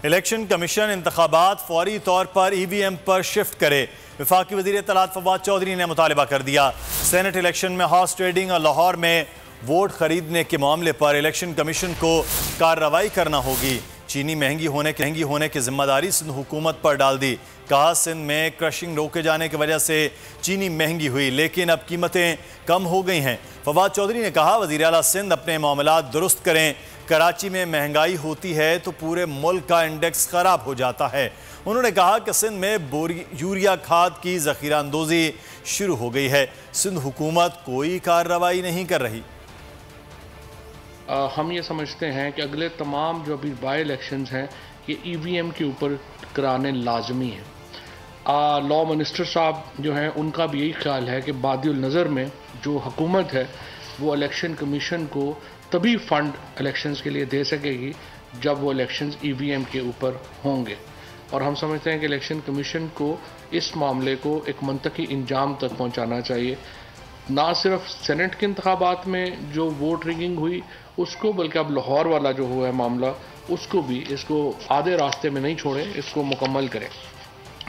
Election commission इंतखाबात फौरी तौर पर EVM पर शिफ्ट करे। वफाकी वज़ीर इत्तलात फवाद चौधरी ने मुतालबा कर दिया। सेनेट इलेक्शन में हॉर्स ट्रेडिंग और लाहौर में वोट खरीदने के मामले पर इलेक्शन कमीशन को कार्रवाई करना होगी। चीनी महंगी होने की जिम्मेदारी सिंध हुकूमत पर डाल दी। कहा, सिंध में क्रशिंग रोके जाने की वजह से चीनी महंगी हुई, लेकिन अब कीमतें कम हो गई हैं। फवाद चौधरी ने कहा, वज़ीर आला सिंध अपने मामलात दुरुस्त करें। कराची में महंगाई होती है तो पूरे मुल्क का इंडेक्स ख़राब हो जाता है। उन्होंने कहा कि सिंध में यूरिया खाद की ज़ख़ीरा अंदोज़ी शुरू हो गई है। सिंध हुकूमत कोई कार्रवाई नहीं कर रही। हम ये समझते हैं कि अगले तमाम जो अभी बाई इलेक्शंस हैं ये EVM के ऊपर कराने लाजमी है। लॉ मिनिस्टर साहब जो हैं उनका भी यही ख्याल है कि बादिल नज़र में जो हुकूमत है वो इलेक्शन कमीशन को तभी फ़ंड इलेक्शंस के लिए दे सकेगी जब वो इलेक्शंस EVM के ऊपर होंगे। और हम समझते हैं कि इलेक्शन कमीशन को इस मामले को एक मंतकी इंजाम तक पहुँचाना चाहिए। ना सिर्फ सेनेट के इंतखाबात में जो वोट रिगिंग हुई उसको, बल्कि अब लाहौर वाला जो हुआ है मामला उसको भी, इसको आधे रास्ते में नहीं छोड़ें, इसको मुकम्मल करें।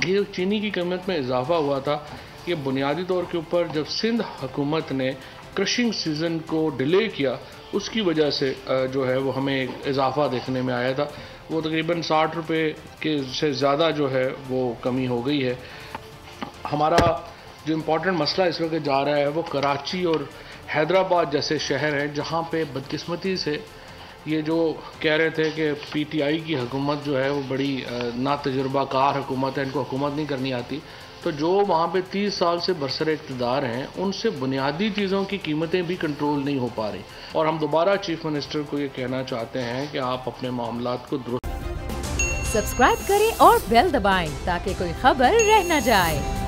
ये चीनी की कीमत में इजाफा हुआ था, ये बुनियादी तौर के ऊपर जब सिंध हुकूमत ने क्रशिंग सीज़न को डिले किया उसकी वजह से जो है वो हमें इजाफा देखने में आया था। वो तकरीबन 60 रुपये के से ज़्यादा जो है वो कमी हो गई है। हमारा जो इम्पोर्टेंट मसला इस वक्त जा रहा है वो कराची और हैदराबाद जैसे शहर हैं जहाँ पे बदकिस्मती से ये जो कह रहे थे कि PTI की हुकूमत जो है वो बड़ी ना तजुर्बाकार हुकूमत है, इनको हुकूमत नहीं करनी आती। तो जो वहाँ पे 30 साल से बरसर इक़्तिदार हैं उनसे बुनियादी चीज़ों की कीमतें भी कंट्रोल नहीं हो पा रही। और हम दोबारा चीफ मिनिस्टर को ये कहना चाहते हैं कि आप अपने मामलात को दुरुस्त। सब्सक्राइब करें और बेल दबाएं ताकि कोई खबर रह न जाए।